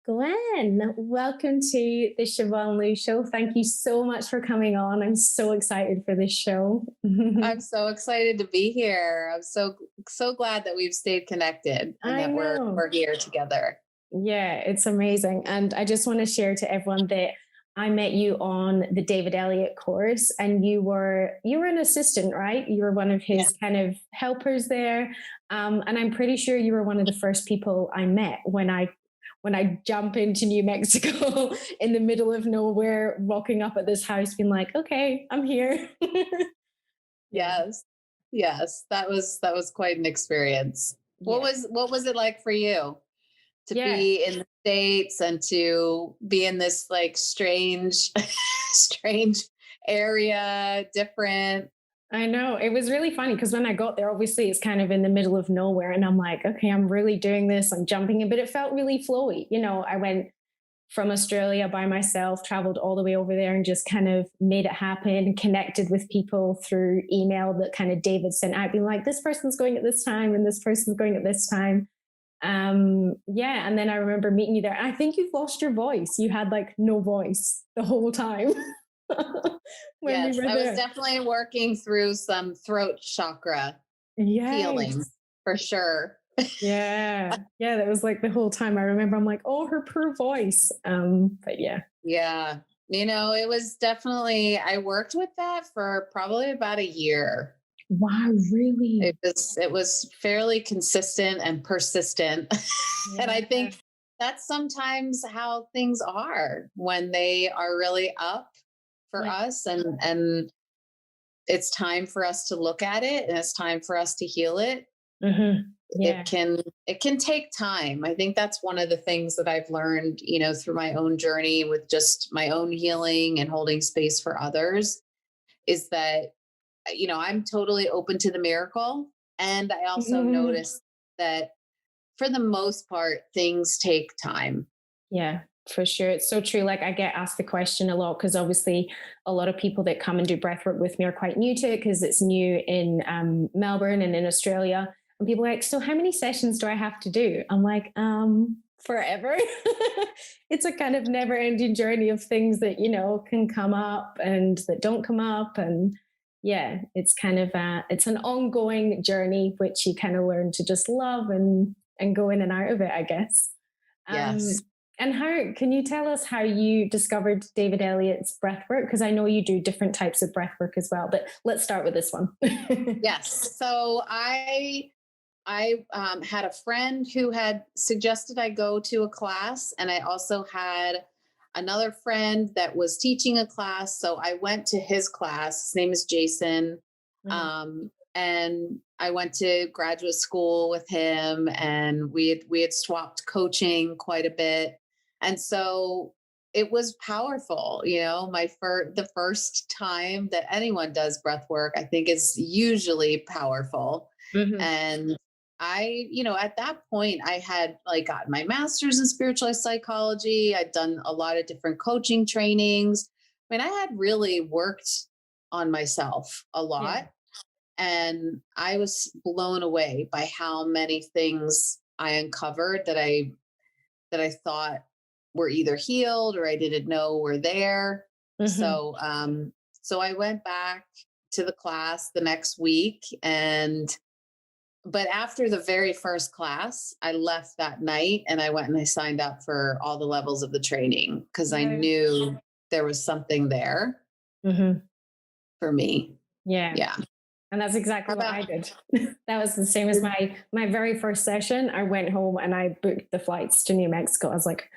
Gwen, welcome to the Siobhan Lou Show. Thank you so much for coming on. I'm so excited for this show. I'm so excited to be here. I'm so glad that we've stayed connected and I that we're know. we're here together. Yeah, it's amazing. And I just want to share to everyone that I met you on the David Elliott course, and you were an assistant, right? You were one of Yeah. his kind of helpers there. And I'm pretty sure you were one of the first people I met when I jump into New Mexico in the middle of nowhere, rocking up at this house, being like, okay, I'm here. Yeah. Yes. Yes. That was quite an experience. What Yeah. was what was it like for you to Yeah. be in the States and to be in this like strange strange area, different? I know. It was really funny because when I got there, obviously it's kind of in the middle of nowhere. And I'm like, okay, I'm really doing this. I'm jumping in, but it felt really flowy. I went from Australia by myself, traveled all the way over there and just kind of made it happen, connected with people through email that kind of David sent out, being like, this person's going at this time and this person's going at this time. Yeah. And then I remember meeting you there. And I think you've lost your voice. You had like no voice the whole time when we Yes, were I was there. definitely working through some throat chakra healing Yes. for sure. Yeah. Yeah. That was like the whole time I remember I'm like, oh, her poor voice. But yeah. Yeah. It was definitely, I worked with that for probably about a year. Wow, It really? was it was fairly consistent and persistent. And I Yeah. think that's sometimes how things are when they are really up for Yeah. us, and it's time for us to look at it and it's time for us to heal it. Yeah. It can take time. I think that's one of the things that I've learned, through my own journey with just my own healing and holding space for others, is that I'm totally open to the miracle, and I also notice that for the most part things take time. Yeah, for sure. It's so true. Like I get asked the question a lot because obviously a lot of people that come and do breathwork with me are quite new to it because it's new in Melbourne and in Australia. And people are like, so how many sessions do I have to do? I'm like, forever. It's a kind of never ending journey of things that, can come up and that don't come up. And yeah, it's kind of, it's an ongoing journey, which you kind of learn to just love and go in and out of it, I guess. Yes. Um, and how can you tell us how you discovered David Elliott's breath work? Because I know you do different types of breath work as well, but let's start with this one. Yes. So I had a friend who had suggested I go to a class, and I also had another friend that was teaching a class. So I went to his class. His name is Jason. Mm. And I went to graduate school with him, and we had swapped coaching quite a bit. And so it was powerful. The first time that anyone does breath work, I think is usually powerful. Mhm. And at that point, I had like got my master's in spiritual psychology. I'd done a lot of different coaching trainings. I mean, I had really worked on myself a Yeah. lot, and I was blown away by how many things I uncovered that I thought were either healed or I didn't know were there. Mhm. So I went back to the class the next week, and but after the very first class, I left that night and I went and I signed up for all the levels of the training because I Yeah. knew there was something there Mhm. for me. Yeah. Yeah. And that's How exactly what about I did. That was the same as my very first session. I went home and I booked the flights to New Mexico. I was like,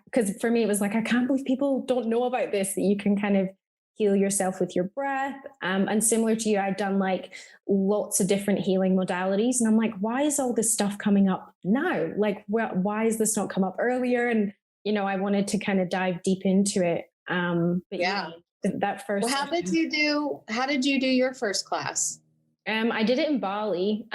because for me it was like I can't believe people don't know about this, that you can kind of heal yourself with your breath. And similar to you, I'd done like lots of different healing modalities, and I'm like, why is all this stuff coming up now? Like, why is this not come up earlier? And I wanted to kind of dive deep into it. But yeah, Yeah. that Well, first session. how did you do your first class? I did it in Bali.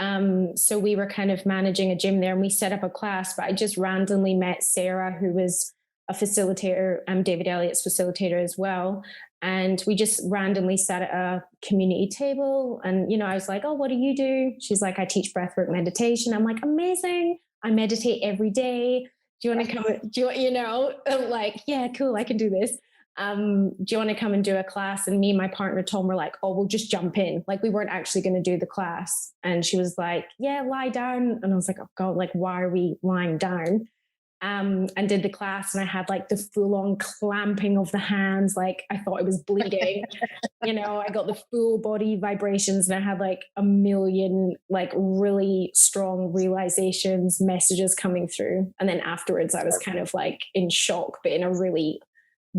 So we were kind of managing a gym there and we set up a class, but I just randomly met Sarah, who was a facilitator, David Elliott's facilitator as well. And we just randomly sat at a community table. And, I was like, oh, what do you do? She's like, I teach breathwork meditation. I'm like, amazing. I meditate every day. do you want to come, do you, like, yeah, cool, I can do this. Do you want to come and do a class? And me and my partner Tom were like, oh, we'll just jump in. Like we weren't actually going to do the class. And she was like, yeah, lie down. And I was like, oh God, like why are we lying down? And did the class, and I had like the full on clamping of the hands. Like I thought I was bleeding. I got the full body vibrations, and I had like a million like really strong realizations, messages coming through. And then afterwards I was kind of like in shock, but in a really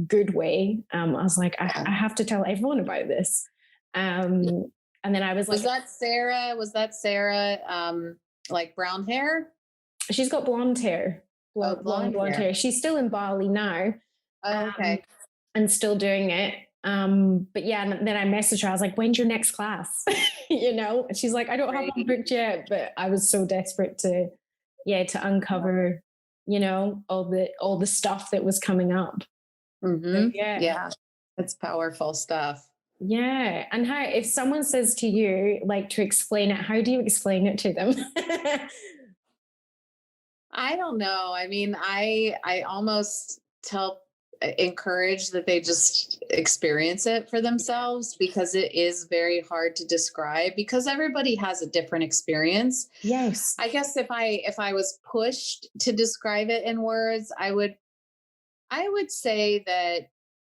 good way. I was like, I have to tell everyone about this. And then I was like, Was that Sarah, like brown hair? she's got blonde hair, long blonde hair. She's still in Bali now. Oh, okay. And still doing it. But yeah, and then I messaged her. I was like, when's your next class? And she's like, I don't have one booked yet, but I was so desperate to uncover, all the stuff that was coming up. Mm-hmm. So, yeah. It's powerful stuff. Yeah. And how, if someone says to you, like to explain it, how do you explain it to them? I don't know. I mean, I almost encourage that they just experience it for themselves, because it is very hard to describe, because everybody has a different experience. Yes. I guess if I was pushed to describe it in words, I would say that,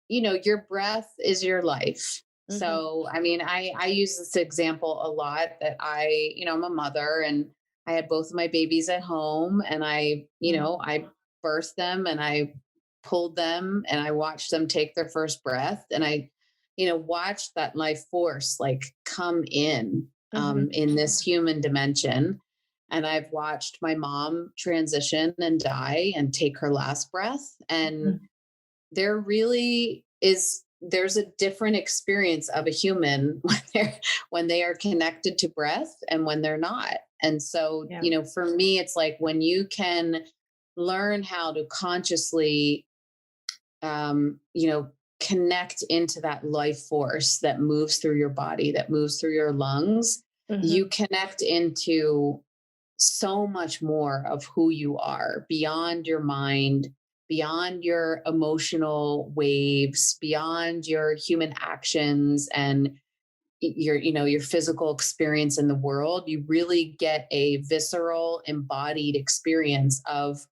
your breath is your life. Mm-hmm. So, I mean, I use this example a lot, that I'm a mother, and I had both of my babies at home, and I birthed them, and I pulled them, and I watched them take their first breath, and I, watched that life force like come in this human dimension. And I've watched my mom transition and die and take her last breath. And there's a different experience of a human when they are connected to breath and when they're not. And so, for me, it's like when you can learn how to consciously, connect into that life force that moves through your body, that moves through your lungs, you connect into so much more of who you are beyond your mind, beyond your emotional waves, beyond your human actions and your physical experience in the world. You really get a visceral, embodied experience of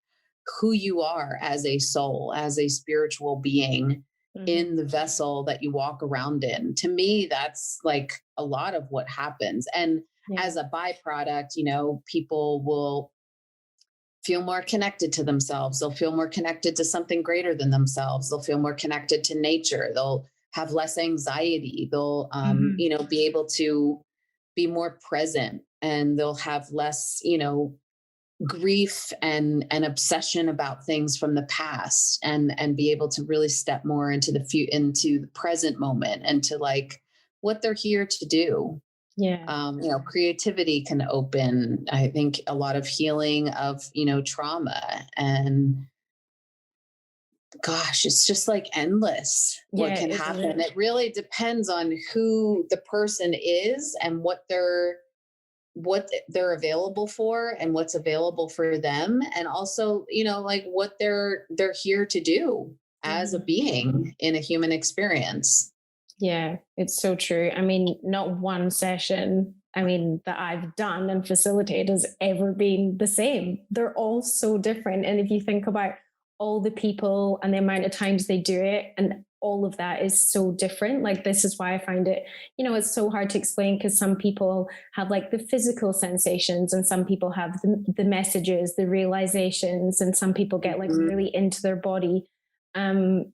who you are as a soul, as a spiritual being in the vessel that you walk around in. To me, that's like a lot of what happens. And as a byproduct, people will feel more connected to themselves. They'll feel more connected to something greater than themselves. They'll feel more connected to nature. They'll have less anxiety. They'll, be able to be more present, and they'll have less, grief and obsession about things from the past, and be able to really step more into the present moment, and to like what they're here to do. Creativity can open, I think, a lot of healing of, trauma. And gosh, it's just like endless what can happen. It really depends on who the person is and what they're available for, and what's available for them. And also, like what they're here to do as a being in a human experience. Yeah, it's so true. I mean, not one session, that I've done and facilitated has ever been the same. They're all so different. And if you think about all the people and the amount of times they do it, and all of that is so different. Like, this is why I find it, it's so hard to explain, because some people have like the physical sensations, and some people have the messages, the realizations, and some people get like really into their body. And,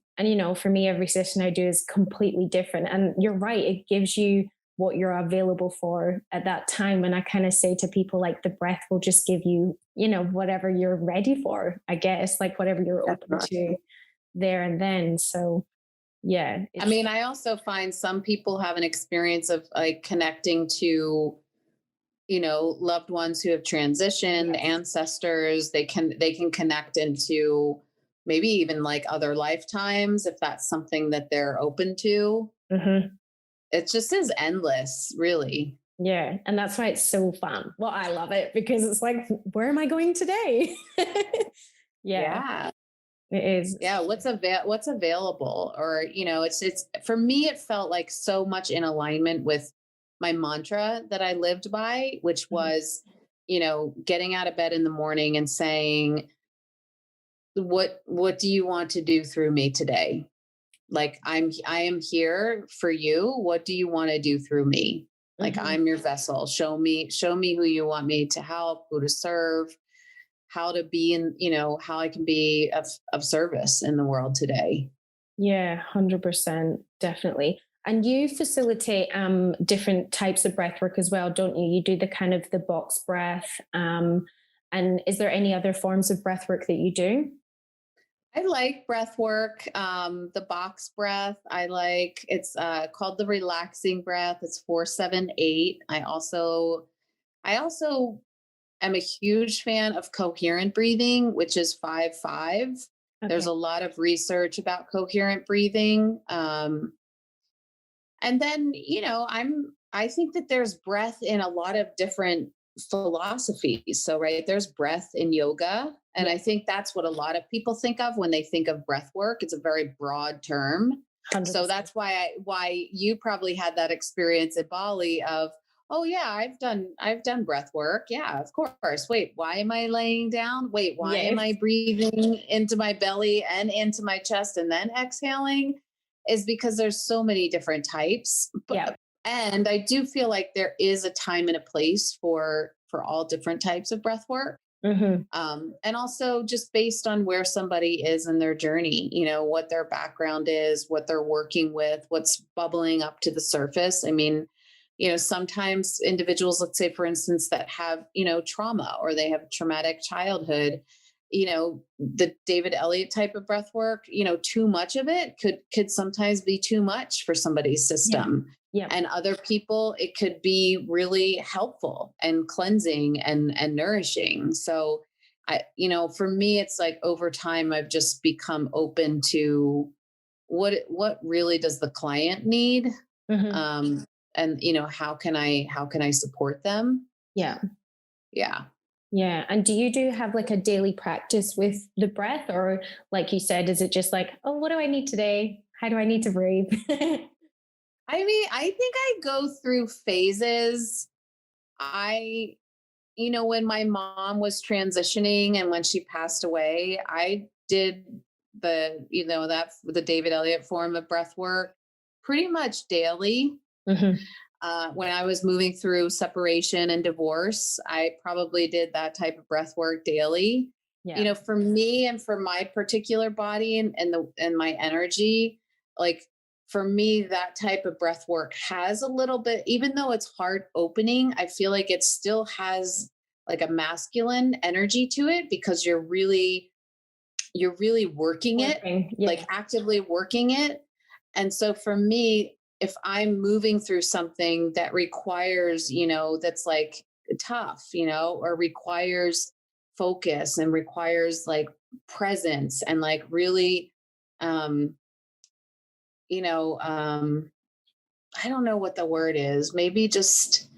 for me, every session I do is completely different. And you're right, it gives you what you're available for at that time. And I kind of say to people, like, the breath will just give you, whatever you're ready for, I guess, like whatever you're open to there and then. So, yeah. I also find some people have an experience of like connecting to, loved ones who have transitioned, ancestors. They can connect into maybe even like other lifetimes, if that's something that they're open to. It just is endless, really. Yeah. And that's why it's so fun. Well, I love it, because it's like, where am I going today? Yeah, Yeah. it is. Yeah, what's available, or it's for me, it felt like so much in alignment with my mantra that I lived by, which Mhm. was, getting out of bed in the morning and saying, what do you want to do through me today? Like, I am here for you. What do you want to do through me? Like, Mhm. I'm your vessel. Show me who you want me to help, who to serve, how to be in, how I can be of service in the world today. Yeah, 100%, definitely. And you facilitate different types of breath work as well, don't you? You do the kind of the box breath. And is there any other forms of breath work that you do? I like breath work. The box breath, I like. It's called the relaxing breath. It's 4-7-8. I also am a huge fan of coherent breathing, which is 5-5. There's Okay. a lot of research about coherent breathing. And then, I think that there's breath in a lot of different philosophies. So, right, there's breath in yoga. And Yeah, I think that's what a lot of people think of when they think of breath work. It's a very broad term. So 100%. that's why you probably had that experience at Bali of, oh yeah, I've done breath work. Yeah, of course. Wait, why am I laying down? Wait, why am Yes. I breathing into my belly and into my chest and then exhaling? Is because there's so many different types. Yeah. And I do feel like there is a time and a place for all different types of breath work. Hmm. And also just based on where somebody is in their journey, what their background is, what they're working with, what's bubbling up to the surface. I mean, sometimes individuals, let's say, for instance, that have, trauma, or they have traumatic childhood, the David Elliott type of breath work, too much of it could sometimes be too much for somebody's Yeah. system. Yeah. And other people, it could be really helpful and cleansing and nourishing. So for me, it's like over time, I've just become open to what really does the client need, Hmm. um, and how can I support them? Yeah. Yeah. Yeah. And do you do have like a daily practice with the breath? Or like you said, is it just like, oh, what do I need today? How do I need to breathe? I mean, I think I go through phases. I when my mom was transitioning and when she passed away, I did the David Elliott form of breath work pretty much daily. Hmm. When I was moving through separation and divorce, I probably did that type of breath work daily. Yeah. For me and for my particular body and my energy, like, for me, that type of breath work has a little bit, even though it's heart opening, I feel like it still has like a masculine energy to it, because you're really working it, Working. like Yeah. actively working it. And so for me, if I'm moving through something that requires, that's like tough, or requires focus and requires like presence and like really, um, you know, um, I don't know what the word is, maybe just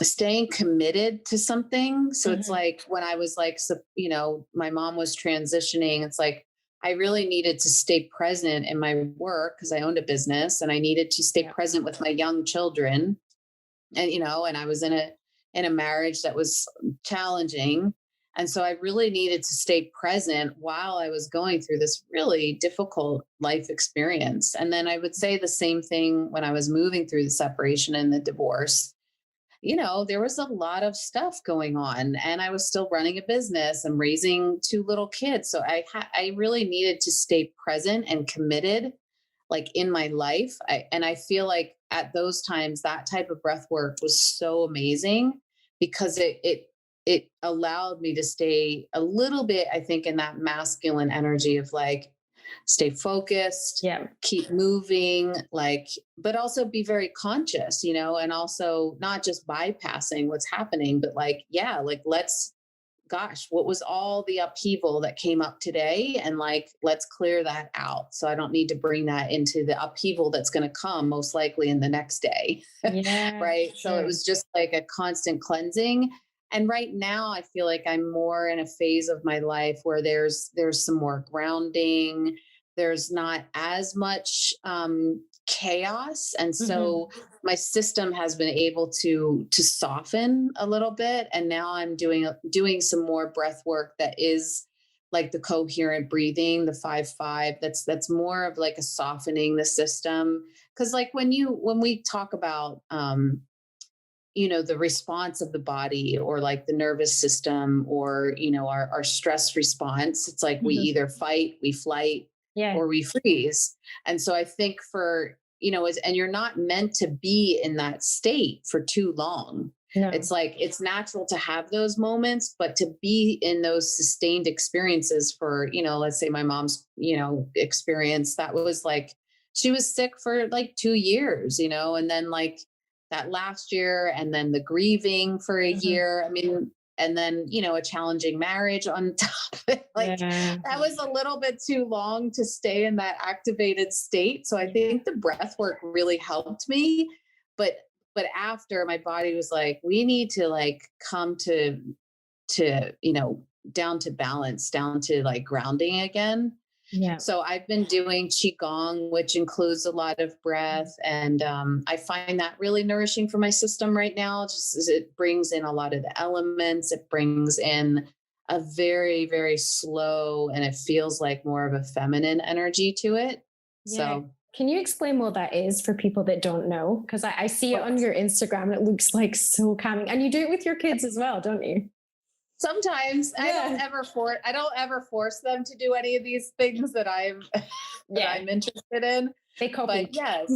staying committed to something. So it's Hmm. like when I was like, my mom was transitioning, it's like I really needed to stay present in my work because I owned a business, and I needed to stay Yeah. present with my young children. And I was in a marriage that was challenging. And so I really needed to stay present while I was going through this really difficult life experience. And then I would say the same thing when I was moving through the separation and the divorce. There was a lot of stuff going on, and I was still running a business and raising two little kids. So I really needed to stay present and committed, like in my life. And I feel like at those times, that type of breath work was so amazing, because it allowed me to stay a little bit, I think, in that masculine energy of like, stay focused, Yeah. keep moving, like, but also be very conscious, and also not just bypassing what's happening, but like, yeah, like, what was all the upheaval that came up today? And like, let's clear that out. So I don't need to bring that into the upheaval that's going to come most likely in the next day. Yeah. Right. So it Sure. was just like a constant cleansing. And right now I feel like I'm more in a phase of my life where there's some more grounding. There's not as much chaos. And Hmm. so my system has been able to soften a little bit. And now I'm doing some more breath work that is like the coherent breathing, the 5-5. That's more of like a softening the system. Cause like when we talk about the response of the body or like the nervous system or our stress response, it's like we Hmm. either fight, we flight, Yeah. or we freeze. And so I think and you're not meant to be in that state for too long. No. It's like it's natural to have those moments, but to be in those sustained experiences for let's say my mom's experience, that was like she was sick for like 2 years, and then like that last year, and then the grieving for a Hmm. year. I mean, and then, a challenging marriage on top of it. Like Yeah. that was a little bit too long to stay in that activated state. So I Yeah. think the breath work really helped me. But after, my body was like, we need to like come to down to balance, down to like grounding again. Yeah. So I've been doing qigong, which includes a lot of breath, and I find that really nourishing for my system right now. Just as it brings in a lot of the elements, it brings in a very, very slow, and it feels like more of a feminine energy to it. Yeah. So Can you explain what that is for people that don't know? Because I see it on your Instagram and it looks like so calming. And you do it with your kids as well, don't you? sometimes Yeah. I don't ever force them to do any of these things that I'm that Yeah. I'm interested in. They But copy. yes,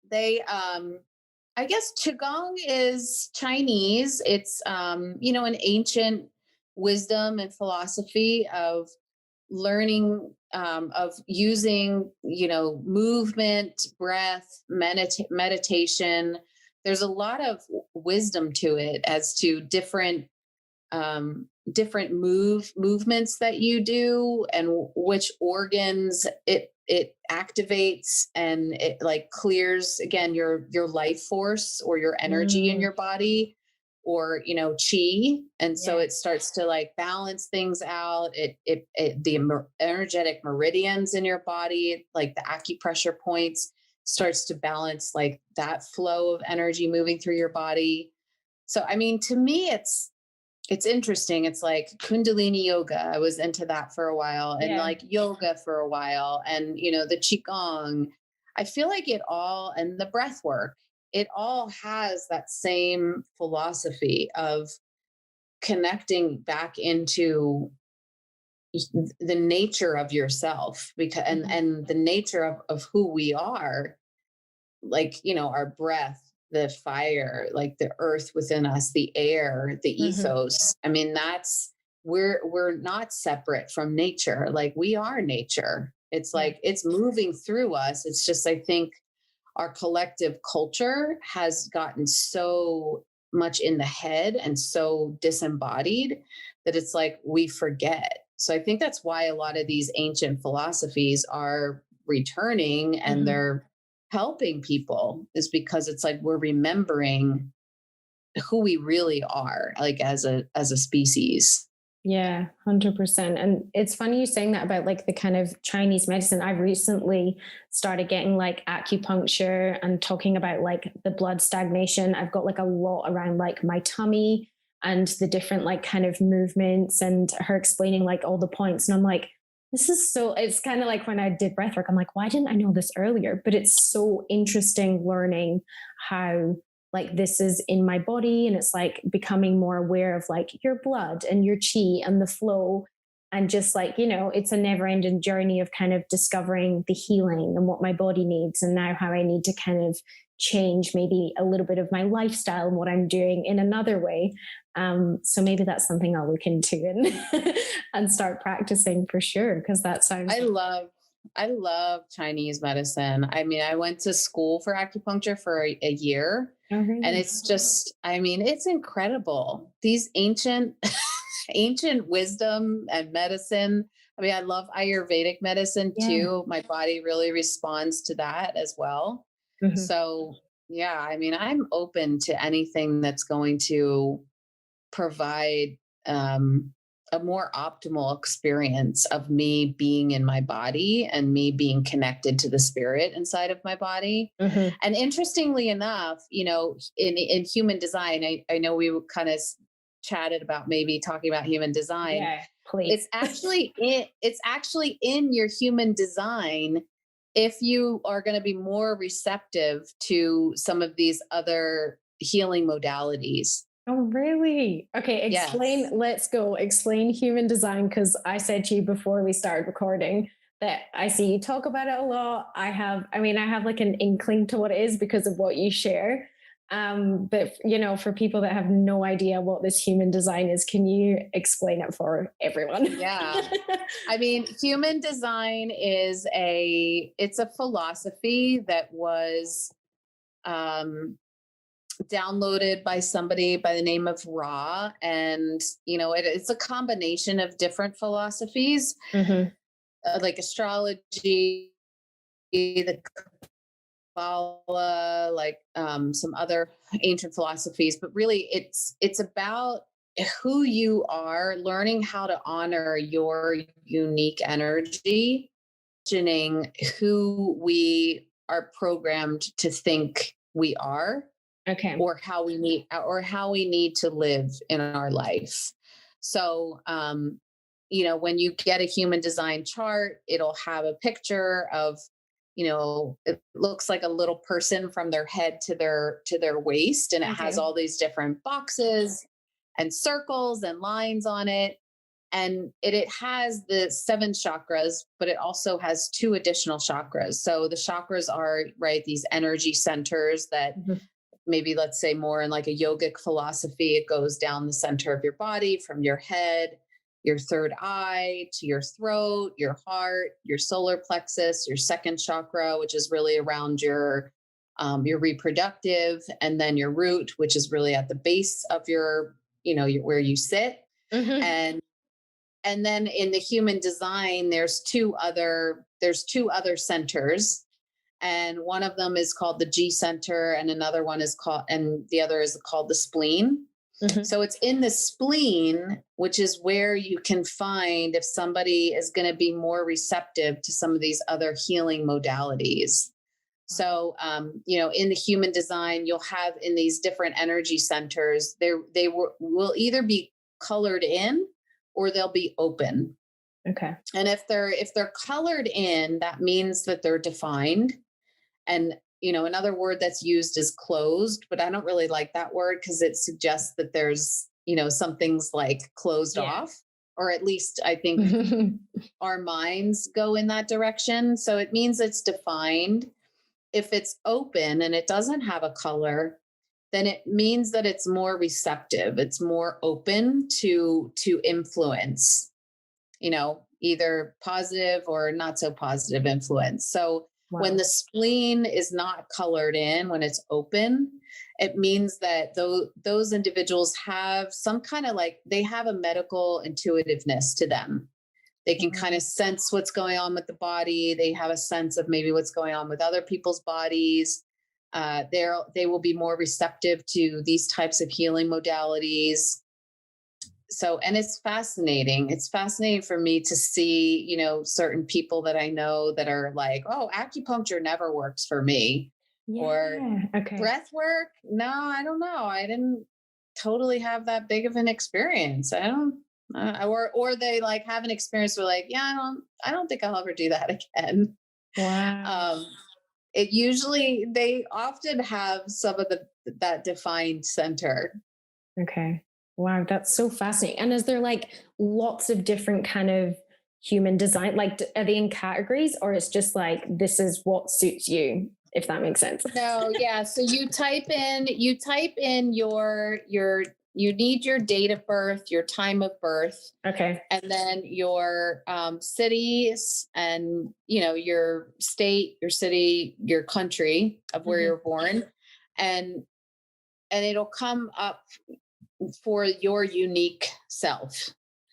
they I guess qigong is Chinese. It's an ancient wisdom and philosophy of learning, of using movement, breath, meditation. There's a lot of wisdom to it as to different movements that you do and which organs it activates, and it like clears again your life force or your energy in Mm, your body, or chi. And so yeah. it starts to like balance things out. The energetic meridians in your body, like the acupressure points, starts to balance like that flow of energy moving through your body. So I mean, to me it's interesting. It's like Kundalini yoga. I was into that for a while, and Yeah. like yoga for a while, and the qigong. I feel like it all, and the breath work, it all has that same philosophy of connecting back into the nature of yourself, because Mhm. and the nature of who we are, like our breath, the fire, like the earth within us, the air, the Mhm. ethos. I mean, that's we're not separate from nature. Like we are nature. It's Yeah. like it's moving through us. It's just, I think our collective culture has gotten so much in the head and so disembodied that it's like we forget. So I think that's why a lot of these ancient philosophies are returning and Mhm. they're helping people, is because it's like we're remembering who we really are, like as a species. Yeah, 100%. And it's funny you saying that about like the kind of Chinese medicine. I've recently started getting like acupuncture and talking about like the blood stagnation. I've got like a lot around like my tummy and the different like kind of movements, and her explaining like all the points. And I'm like, this is so, it's kind of like when I did breathwork, I'm like, why didn't I know this earlier? But it's so interesting learning how like this is in my body, and it's like becoming more aware of like your blood and your chi and the flow, and just like it's a never ending journey of kind of discovering the healing and what my body needs, and now how I need to kind of change maybe a little bit of my lifestyle and what I'm doing in another way. So maybe that's something I'll look into and and start practicing for sure, because that sounds I love I love Chinese medicine. I mean, I went to school for acupuncture for a year, oh and really. it's just, I mean, it's incredible. These ancient ancient wisdom and medicine. I mean, I love Ayurvedic medicine Yeah. too. My body really responds to that as well. Mhm. So, yeah, I mean, I'm open to anything that's going to provide a more optimal experience of me being in my body and me being connected to the spirit inside of my body. Mhm. And interestingly enough, in human design, I know we kind of chatted about maybe talking about human design. Yeah, please. It's actually in your human design if you are going to be more receptive to some of these other healing modalities. Oh, really? Okay, Yes. let's go explain human design, because I said to you before we started recording that I see you talk about it a lot. I have like an inkling to what it is because of what you share. But for people that have no idea what this human design is, can you explain it for everyone? Yeah. I mean, human design it's a philosophy that was um, downloaded by somebody by the name of Ra. And, it's a combination of different philosophies, Hmm. like astrology, the Kabbalah, like some other ancient philosophies. But really, it's about who you are, learning how to honor your unique energy, imagining who we are programmed to think we are, Okay. or how we need to live in our life. So when you get a human design chart, it'll have a picture of, it looks like a little person from their head to their waist, and it has Okay. all these different boxes and circles and lines on it. And it has the seven chakras, but it also has two additional chakras. So the chakras are, right, these energy centers that, Mhm. maybe let's say more in like a yogic philosophy, it goes down the center of your body from your head, your third eye, to your throat, your heart, your solar plexus, your second chakra, which is really around your reproductive, and then your root, which is really at the base of where you sit. Mhm. And then in the human design, there's two other centers, and one of them is called the G center, and the other is called the spleen. Mhm. So it's in the spleen, which is where you can find if somebody is going to be more receptive to some of these other healing modalities. Wow. So, in the human design, you'll have in these different energy centers, will either be colored in or they'll be open. Okay. And if they're colored in, that means that they're defined. And another word that's used is closed, but I don't really like that word because it suggests that there's something's like closed Yeah. off, or at least I think our minds go in that direction. So it means it's defined. If it's open and it doesn't have a color, then it means that it's more receptive, it's more open to influence, either positive or not so positive influence. So when Wow. the spleen is not colored in, when it's open, it means that those individuals have some kind of, like, they have a medical intuitiveness to them. They can kind Wow. of sense what's going on with the body. They have a sense of maybe what's going on with other people's bodies. They will be more receptive to these types of healing modalities. So, and it's fascinating. It's fascinating for me to see, certain people that I know that are like, oh, acupuncture never works for me, or Yeah. Okay. breath work. No, I don't know. I didn't totally have that big of an experience. I don't, or they like have an experience where like, yeah, I don't think I'll ever do that again. Wow. Um, they often have some of that defined center. Okay. Wow, that's so fascinating. And is there like lots of different kind of human design? Like, are they in categories, or it's just like this is what suits you, if that makes sense? No, yeah. So you type in you need your date of birth, your time of birth, Okay. and then your cities, and your state, your city, your country of where Hmm. you're born, and it'll come up for your unique self.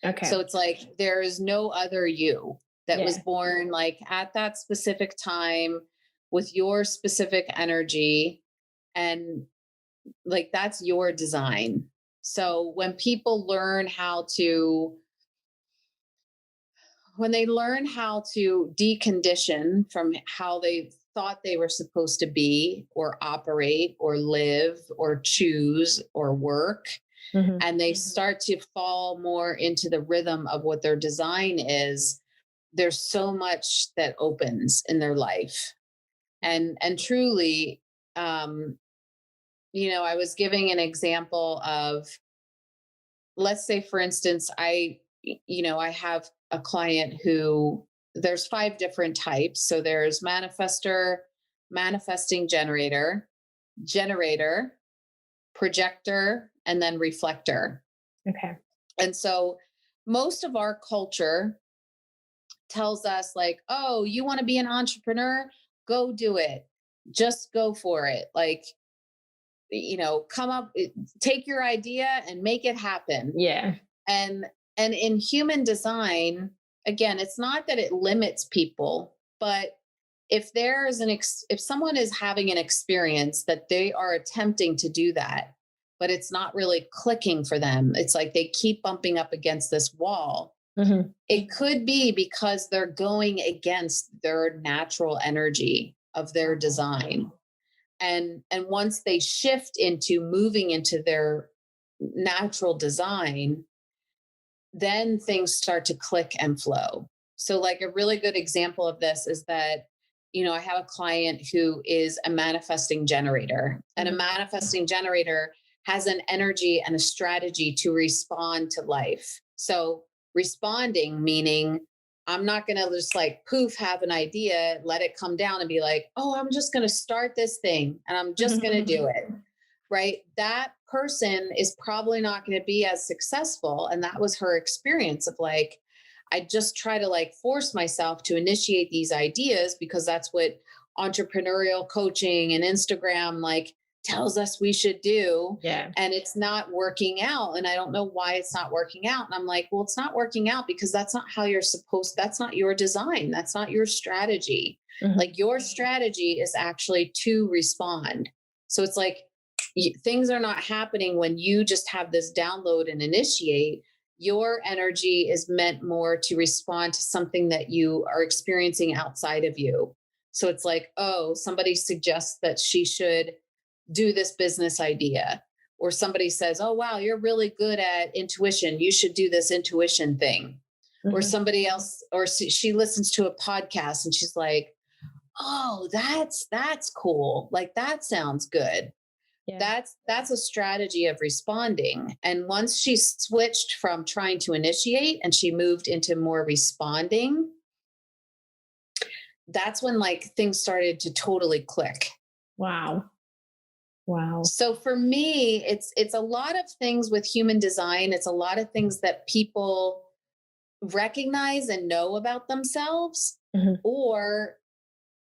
So Okay. it's like there is no other you that was Yeah. born like at that specific time with your specific energy, and like that's your design. So when people learn how to, when they learn how to decondition from how they thought they were supposed to be or operate or live or choose or work, Mhm. and they start to fall more into the rhythm of what their design is, there's so much that opens in their life. And truly, um, I was giving an example of, let's say, for instance, I have a client who, there's 5 different types. So there's manifester, manifesting generator, generator, projector, and then reflector. Okay. And so most of our culture tells us, like, oh, you want to be an entrepreneur? Go do it. Just go for it. Like, come up, take your idea and make it happen. Yeah. And in human design, again, it's not that it limits people, but if someone is having an experience that they are attempting to do that, but it's not really clicking for them, it's like they keep bumping up against this wall. Mhm. It could be because they're going against their natural energy of their design. And once they shift into moving into their natural design, then things start to click and flow. So, like, a really good example of this is that, I have a client who is a manifesting generator, and a Mhm. manifesting generator has an energy and a strategy to respond to life. So, responding meaning, I'm not going to just like poof, have an idea, let it come down and be like, oh, I'm just going to start this thing and I'm just going to do it. Right? That person is probably not going to be as successful. And that was her experience of, like, I just try to like force myself to initiate these ideas because that's what entrepreneurial coaching and Instagram like tells us we should do. Yeah. And it's not working out. And I don't know why it's not working out. And I'm like, well, it's not working out because that's not how you're supposed, that's not your design. That's not your strategy. Mhm. Like, your strategy is actually to respond. So it's like, things are not happening when you just have this download and initiate. Your energy is meant more to respond to something that you are experiencing outside of you. So it's like, oh, somebody suggests that she should do this business idea, or somebody says, oh, wow, you're really good at intuition, you should do this intuition thing. Or Mhm. somebody else, or she listens to a podcast and she's like, oh, that's cool, like that sounds good. Yeah. That's a strategy of responding. And once she switched from trying to initiate and she moved into more responding, that's when like things started to totally click. Wow. Wow. So for me, it's a lot of things with human design. It's a lot of things that people recognize and know about themselves, Mhm. or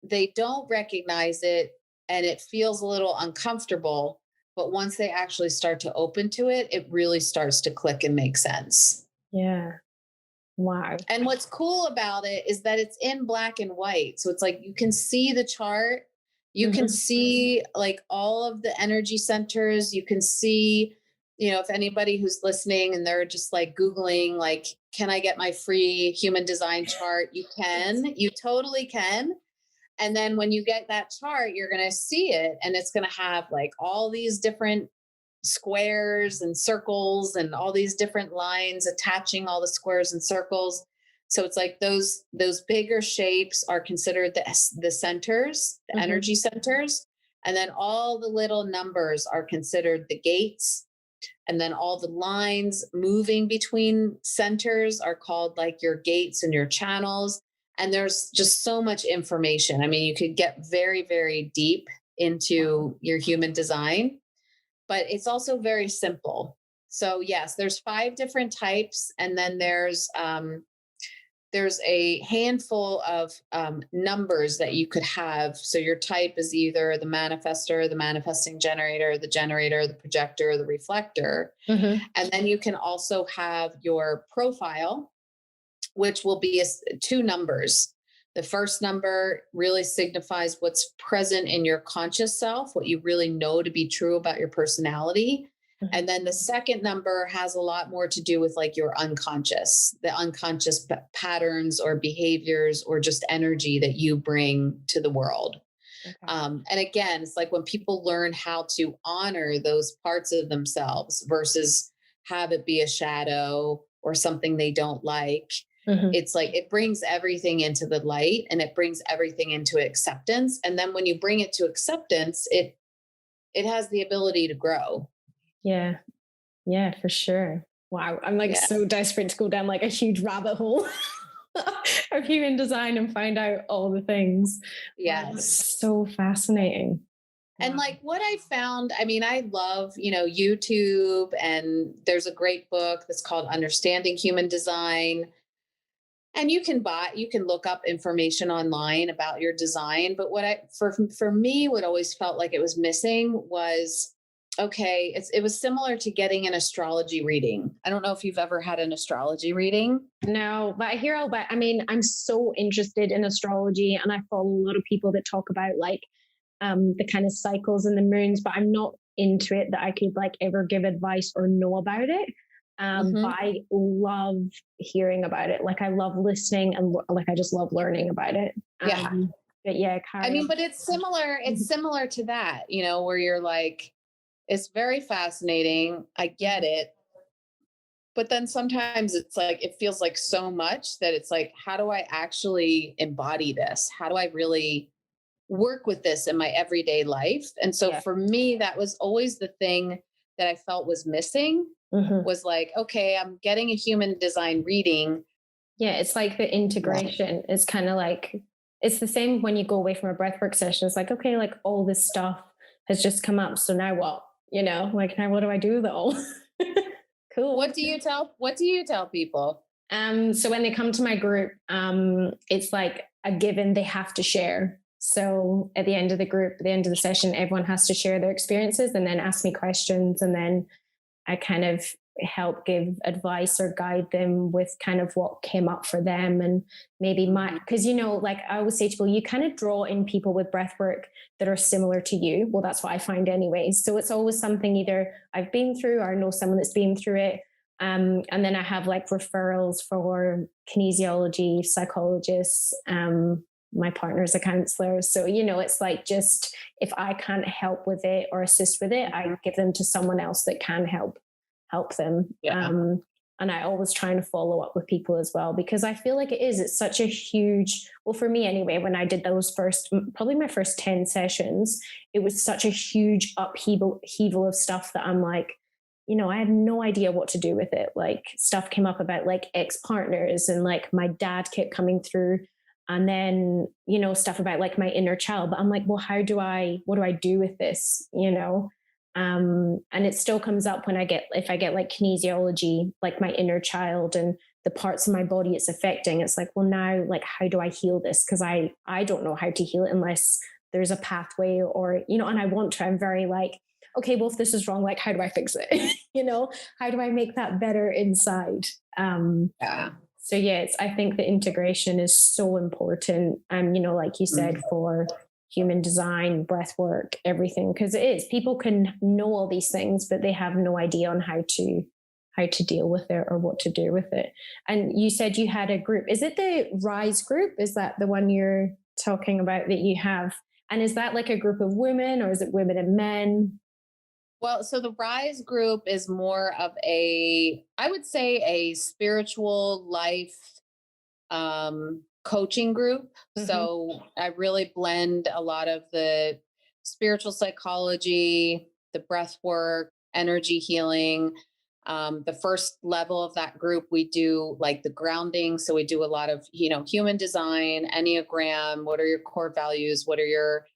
they don't recognize it and it feels a little uncomfortable. But once they actually start to open to it, it really starts to click and make sense. Yeah. Wow. And what's cool about it is that it's in black and white. So it's like you can see the chart, you can Mhm. see like all of the energy centers, you can see, if anybody who's listening and they're just like Googling, like, can I get my free human design chart? You can, you totally can. And then when you get that chart, you're going to see it and it's going to have like all these different squares and circles and all these different lines attaching all the squares and circles. So it's like those bigger shapes are considered the centers, the Mhm. energy centers. And then all the little numbers are considered the gates. And then all the lines moving between centers are called like your gates and your channels. And there's just so much information. I mean, you could get very, very deep into your human design, but it's also very simple. So yes, there's 5 different types, and then there's a handful of numbers that you could have. So your type is either the manifester, the manifesting generator, the projector, the reflector. Mhm. And then you can also have your profile, which will be 2 numbers. The first number really signifies what's present in your conscious self, what you really know to be true about your personality. And then the second number has a lot more to do with like your unconscious, the unconscious patterns or behaviors or just energy that you bring to the world. Okay. And again, it's like when people learn how to honor those parts of themselves versus have it be a shadow or something they don't like. Mhm. It's like it brings everything into the light and it brings everything into acceptance. And then when you bring it to acceptance, it has the ability to grow. Yeah. Yeah, for sure. Wow. I'm like Yeah. so desperate to go down like a huge rabbit hole of human design and find out all the things. Wow, Yes. that's so fascinating. And Wow. like what I found, I mean, I love, YouTube, and there's a great book that's called Understanding Human Design. And you can look up information online about your design. But for me, what always felt like it was missing was, okay, it was similar to getting an astrology reading. I don't know if you've ever had an astrology reading. No, but I hear all about, I mean, I'm so interested in astrology and I follow a lot of people that talk about like the kind of cycles and the moons, but I'm not into it that I could like ever give advice or know about it. But Hmm. I love hearing about it. Like I love listening and like I just love learning about it. Yeah. But yeah, I carry mean, on. but it's similar to that, where you're like, it's very fascinating. I get it. But then sometimes it's like, it feels like so much that it's like, how do I actually embody this? How do I really work with this in my everyday life? And so Yeah. for me, that was always the thing that I felt was missing, Mhm. was like, okay, I'm getting a human design reading. Yeah, it's like the integration. It's kind of like it's the same when you go away from a breathwork session. It's like, okay, like all this stuff has just come up. So now what? Like now what do I do though? Cool. What do you tell people? So when they come to my group, it's like a given they have to share. So at the end of the group, at the end of the session, everyone has to share their experiences and then ask me questions. And then I kind of help give advice or guide them with kind of what came up for them and maybe because like I always say to people, you kind of draw in people with breath work that are similar to you. Well, that's what I find anyways. So it's always something either I've been through or I know someone that's been through it. And then I have like referrals for kinesiology, psychologists. My partner's a counselor. So, it's like just if I can't help with it or assist with it, I give them to someone else that can help them. Yeah. And I always trying to follow up with people as well, because I feel like it's such a huge, well, for me anyway, when I did those probably my first 10 sessions, it was such a huge upheaval of stuff that I'm like, I had no idea what to do with it. Like stuff came up about like ex-partners and like my dad kept coming through and then, stuff about like my inner child. But I'm like, well, what do I do with this? And it still comes up if I get like kinesiology, like my inner child and the parts of my body it's affecting. It's like, well, now, like, how do I heal this? Because I don't know how to heal it unless there's a pathway or, and I want to, I'm very like, okay, well, if this is wrong, like, how do I fix it? How do I make that better inside? Yeah. So yeah, I think the integration is so important. Like you said, for human design, breath work, everything, because it is. People can know all these things, but they have no idea on how to deal with it or what to do with it. And you said you had a group. Is it the Rise group? Is that the one you're talking about that you have? And is that like a group of women or is it women and men? Well, so the Rise group is more of I would say a spiritual life coaching group. Mm-hmm. So I really blend a lot of the spiritual psychology, the breath work, energy healing. The first level of that group, we do like the grounding. So we do a lot of, human design, Enneagram. What are your core values? What are your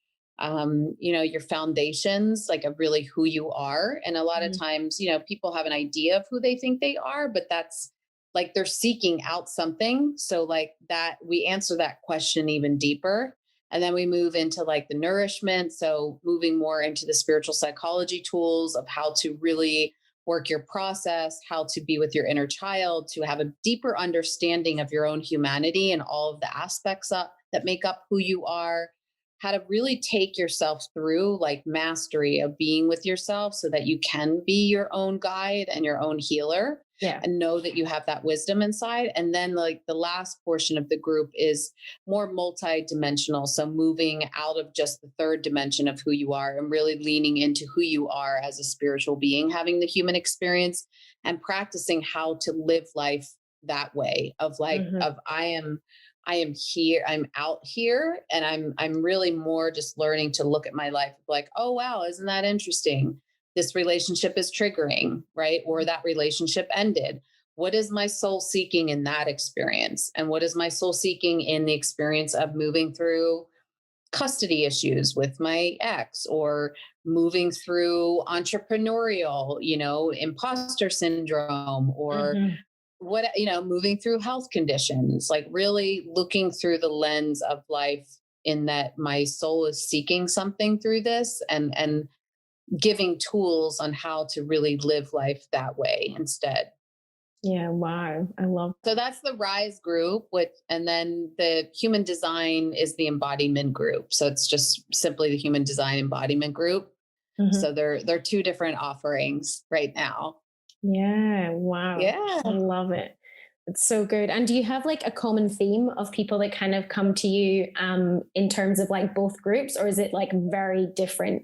foundations, like of really who you are. And a lot of times, people have an idea of who they think they are, but that's like they're seeking out something. So like that, we answer that question even deeper. And then we move into like the nourishment. So moving more into the spiritual psychology tools of how to really work your process, how to be with your inner child, to have a deeper understanding of your own humanity and all of the aspects that make up who you are, how to really take yourself through like mastery of being with yourself so that you can be your own guide and your own healer Yeah. and know that you have that wisdom inside. And then like the last portion of the group is more multi-dimensional. So moving out of just the third dimension of who you are and really leaning into who you are as a spiritual being, having the human experience and practicing how to live life that way of like, Hmm. of I am here, I'm out here, and I'm really more just learning to look at my life like, oh wow, isn't that interesting? This relationship is triggering, right? Or that relationship ended. What is my soul seeking in that experience? And what is my soul seeking in the experience of moving through custody issues with my ex or moving through entrepreneurial, imposter syndrome or Hmm. what, moving through health conditions, like really looking through the lens of life in that my soul is seeking something through this and giving tools on how to really live life that way instead. Yeah. Wow. I love So that. that's the rise group with, and then the human design is the embodiment group. So it's just simply the human design embodiment group. Hmm. So they're two different offerings right now. Yeah. Wow. I Yeah. love it. It's so good. And do you have like a common theme of people that kind of come to you in terms of like both groups, or is it like very different?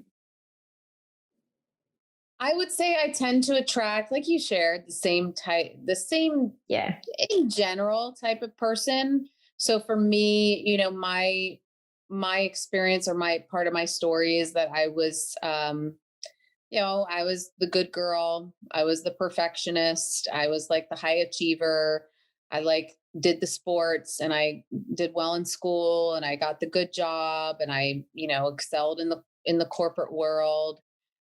I would say I tend to attract, like you shared, the same type, the same Yeah. in general type of person. So for me, my experience or my part of my story is that I was I was the good girl. I was the perfectionist. I was like the high achiever. I like did the sports and I did well in school and I got the good job and I, excelled in the corporate world.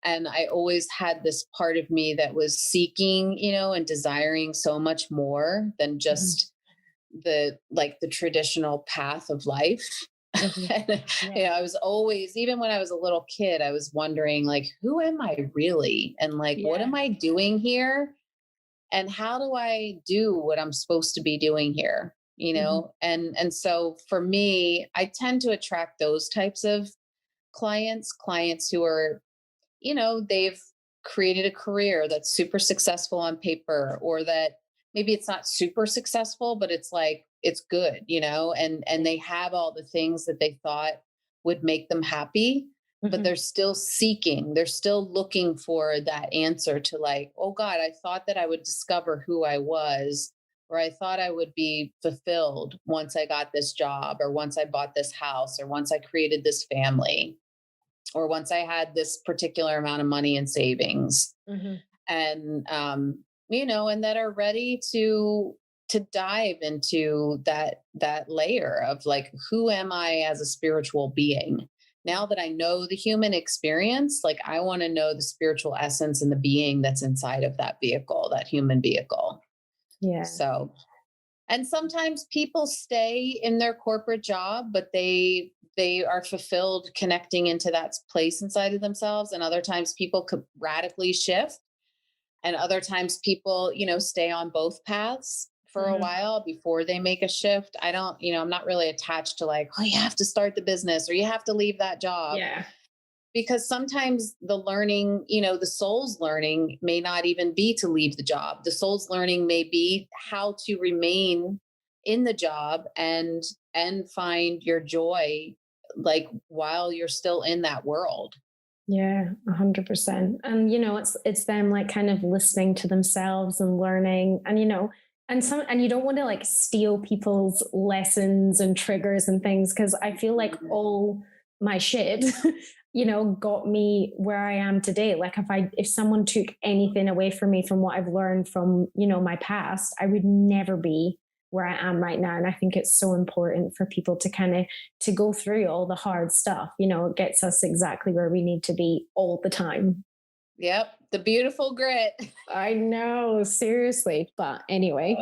And I always had this part of me that was seeking, and desiring so much more than Mhm. just the traditional path of life. Mhm. And, Yeah. I was always, even when I was a little kid, I was wondering like, who am I really? And like, what Yeah. am I doing here? And how do I do what I'm supposed to be doing here? Mhm. And so for me, I tend to attract those types of clients who are, they've created a career that's super successful on paper, or that maybe it's not super successful, but it's like it's good, and they have all the things that they thought would make them happy, but Mhm. they're still seeking, they're still looking for that answer to like, oh God, I thought that I would discover who I was, or I thought I would be fulfilled once I got this job, or once I bought this house, or once I created this family, or once I had this particular amount of money in savings, Mhm. and and that are ready to dive into that layer of like, who am I as a spiritual being? Now that I know the human experience, like I want to know the spiritual essence and the being that's inside of that vehicle, that human vehicle. Yeah. So, and sometimes people stay in their corporate job, but they are fulfilled connecting into that place inside of themselves, and other times people could radically shift, and other times people, stay on both paths for a Mhm. while before they make a shift. I don't, I'm not really attached to like, oh, you have to start the business or you have to leave that job, Yeah. because sometimes the learning, the soul's learning may not even be to leave the job. The soul's learning may be how to remain in the job and find your joy, like while you're still in that world. Yeah, 100%. And it's them like kind of listening to themselves and learning, and and you don't want to like steal people's lessons and triggers and things, because I feel like Mhm. all my shit, got me where I am today. Like if someone took anything away from me from what I've learned from, my past, I would never be where I am right now. And I think it's so important for people to kind of to go through all the hard stuff. It gets us exactly where we need to be all the time. Yep, the beautiful grit. I know, seriously. But anyway,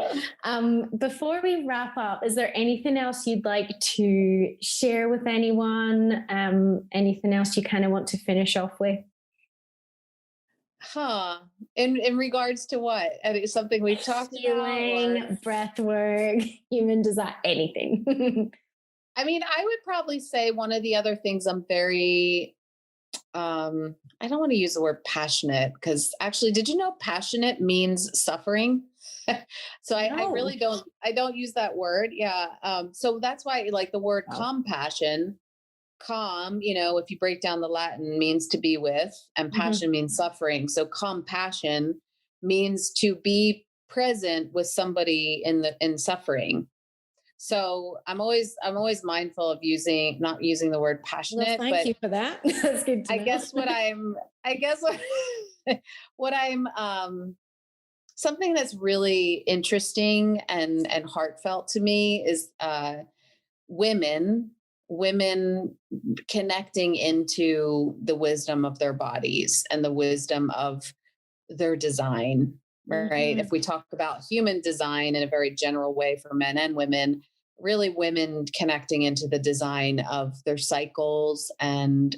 before we wrap up, is there anything else you'd like to share with anyone? Anything else you kind of want to finish off with? Huh. In regards to what? Something we've talked about, or Healing, breath work, human design, anything. I mean, I would probably say one of the other things I'm very I don't want to use the word passionate because actually, did you know passionate means suffering? So I No. really don't use that word. Yeah. So that's why like the word Wow. compassion, calm, if you break down the Latin means to be with, and Mhm. passion means suffering. So compassion means to be present with somebody in suffering. So I'm always mindful of not using the word Well, passionate, thank but you for that. That's good to I know. guess I guess what, what I'm, something that's really interesting and heartfelt to me is, women, women connecting into the wisdom of their bodies and the wisdom of their design, right? If Mhm. we talk about human design in a very general way for men and women, really women connecting into the design of their cycles and,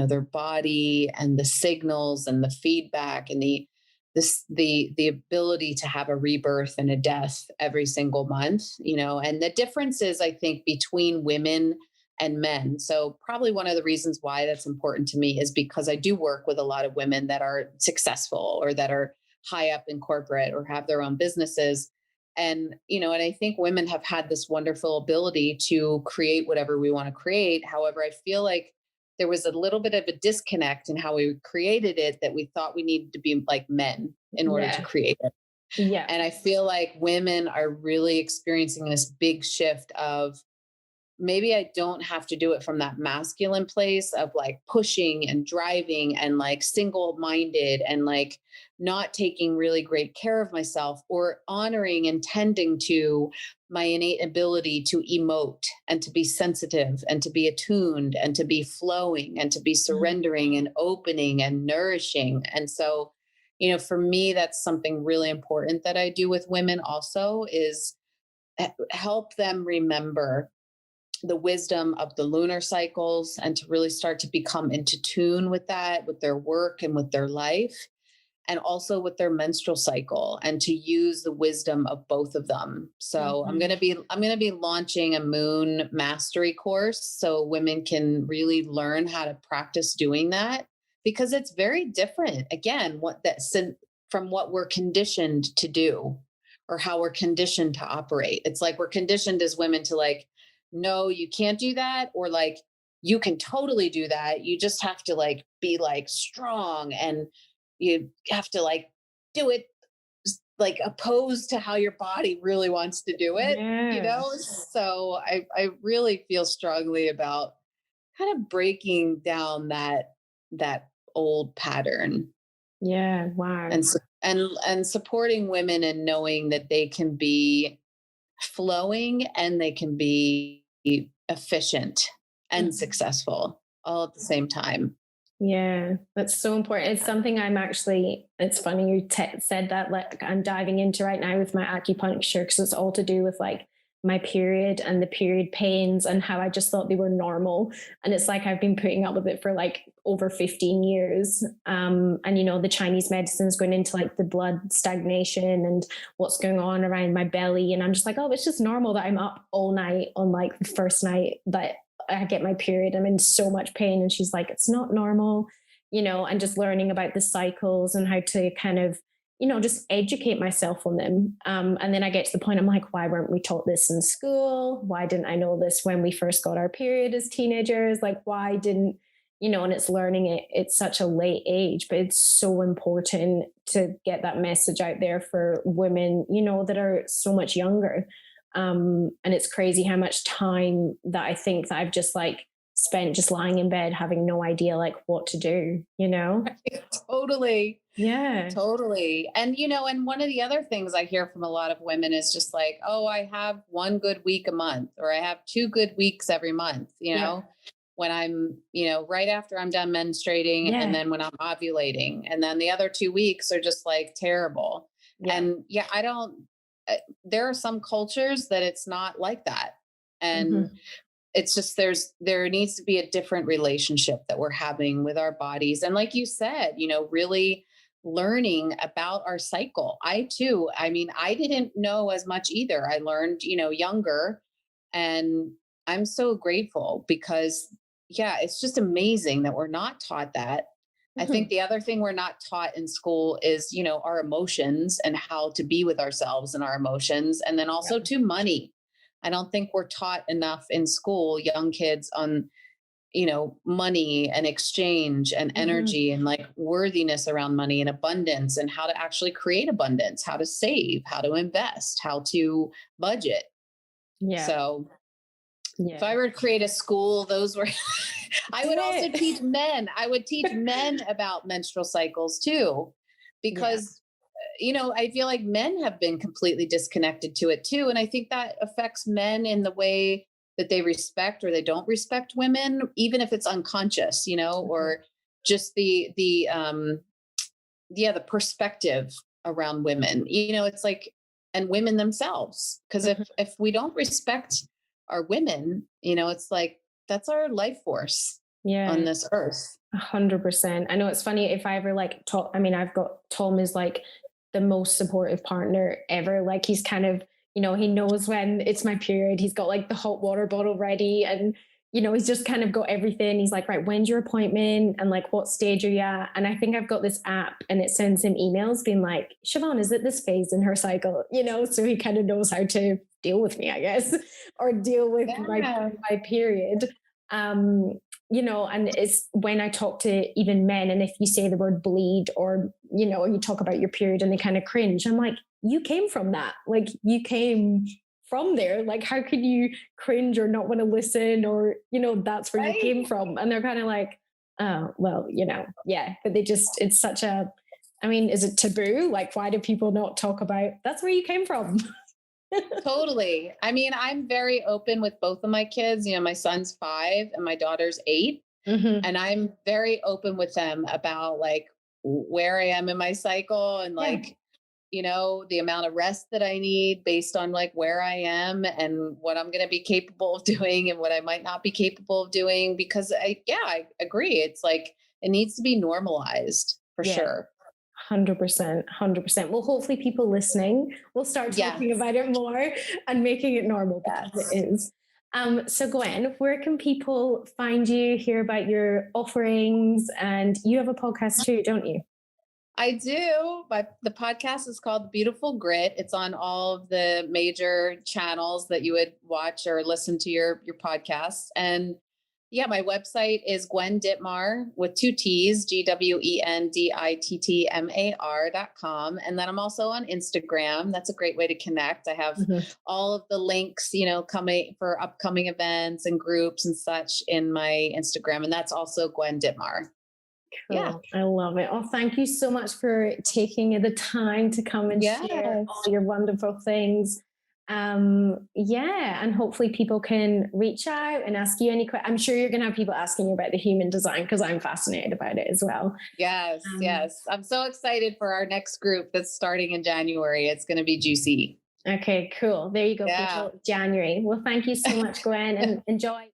their body and the signals and the feedback and the ability to have a rebirth and a death every single month, and the differences I think between women and men. So, probably one of the reasons why that's important to me is because I do work with a lot of women that are successful or that are high up in corporate or have their own businesses. And I think women have had this wonderful ability to create whatever we want to create. However, I feel like there was a little bit of a disconnect in how we created it, that we thought we needed to be like men in order to Yeah. create it. Yeah. And I feel like women are really experiencing this big shift of, maybe I don't have to do it from that masculine place of like pushing and driving and like single minded and like not taking really great care of myself, or honoring and tending to my innate ability to emote and to be sensitive and to be attuned and to be flowing and to be Mhm. surrendering and opening and nourishing. And so, for me, that's something really important that I do with women also, is help them remember the wisdom of the lunar cycles and to really start to become into tune with that, with their work and with their life, and also with their menstrual cycle, and to use the wisdom of both of them. So I'm going Mhm. to be I'm going to be launching a moon mastery course so women can really learn how to practice doing that, because it's very different, again, from what we're conditioned to do, or how we're conditioned to operate. It's like we're conditioned as women to like, no, you can't do that, or like, you can totally do that. You just have to like be like strong, and you have to like do it like opposed to how your body really wants to do it. Yeah. So I really feel strongly about kind of breaking down that old pattern, Yeah. Wow. and supporting women and knowing that they can be flowing and they can be efficient and Mhm. successful all at the same time. Yeah, that's so important. It's something it's funny you said that, like I'm diving into right now with my acupuncture because it's all to do with like my period and the period pains and how I just thought they were normal. And it's like I've been putting up with it for like over 15 years. And, the Chinese medicine's going into like the blood stagnation and what's going on around my belly. And I'm just like, oh, it's just normal that I'm up all night on like the first night that I get my period. I'm in so much pain. And she's like, it's not normal, and just learning about the cycles and how to kind of, just educate myself on them. And then I get to the point, I'm like, why weren't we taught this in school? Why didn't I know this when we first got our period as teenagers? Like, why didn't, and it's learning it at such a late age, but it's so important to get that message out there for women, that are so much younger. And it's crazy how much time that I think that I've just like spent just lying in bed having no idea like what to do. Totally. Yeah. Totally. And one of the other things I hear from a lot of women is just like, oh, I have one good week a month, or I have two good weeks every month, Yeah. when I'm, right after I'm done menstruating, and Yeah. then when I'm ovulating. And then the other 2 weeks are just like terrible. Yeah. And yeah, I don't, there are some cultures that it's not like that. And Hmm. it's just there needs to be a different relationship that we're having with our bodies, and like you said, really learning about our cycle. I mean, I didn't know as much either. I learned, younger, and I'm so grateful because, yeah, it's just amazing that we're not taught that. I think Mhm. the other thing we're not taught in school is, our emotions and how to be with ourselves and our emotions. And then also Yep. to money. I don't think we're taught enough in school, young kids, on, money and exchange and Mhm. energy and like worthiness around money and abundance and how to actually create abundance, how to save, how to invest, how to budget. Yeah. So if Yeah. I were to create a school, those were, I Do would also it. teach men. I would teach men about menstrual cycles too, Yeah. because, I feel like men have been completely disconnected to it too. And I think that affects men in the way that they respect or they don't respect women, even if it's unconscious, Mhm. or just the perspective around women, it's like, and women themselves, because if Mhm. we don't respect our women, it's like that's our life force on Yeah. this earth. 100%. I know it's funny if I ever like talk. I mean, I've got Tom is like the most supportive partner ever. Like he's kind of, he knows when it's my period. He's got like the hot water bottle ready and, he's just kind of got everything. He's like, right, when's your appointment? And like, what stage are you at? And I think I've got this app and it sends him emails being like, Siobhan, is it this phase in her cycle? So he kind of knows how to deal with me, I guess, or deal with Yeah. my period. Um, and it's when I talk to even men, and if you say the word bleed or, you talk about your period and they kind of cringe, I'm like, you came from that. Like, you came from there. Like, how could you cringe or not want to listen or, that's where you Right. came from? And they're kind of like, oh, well, yeah. But it's such a, I mean, is it taboo? Like, why do people not talk about that's where you came from? Totally. I mean, I'm very open with both of my kids. My son's 5 and my daughter's 8. Hmm. And I'm very open with them about like where I am in my cycle and Yeah. like, the amount of rest that I need based on like where I am and what I'm going to be capable of doing and what I might not be capable of doing. Because I agree. It's like it needs to be normalized for Yeah. sure. 100%, 100%. Well, hopefully, people listening will start talking Yes. about it more and making it normal because it Yes. is. So, Gwen, where can people find you, hear about your offerings? And you have a podcast too, don't you? I do. But the podcast is called Beautiful Grit. It's on all of the major channels that you would watch or listen to your podcasts. And yeah, my website is Gwen Dittmar with 2 T's, GwenDittmar.com. And then I'm also on Instagram. That's a great way to connect. I have Mhm. all of the links, coming for upcoming events and groups and such in my Instagram. And that's also Gwen Dittmar. Yeah. Cool. I love it. Oh, thank you so much for taking the time to come and share all Yes. your wonderful things. Yeah, and hopefully people can reach out and ask you any questions. I'm sure you're going to have people asking you about the human design because I'm fascinated about it as well. Yes, Um, yes. I'm so excited for our next group that's starting in January. It's going to be juicy. okay, cool. There you go, Yeah. people. January. Well, thank you so much, Gwen, and enjoy.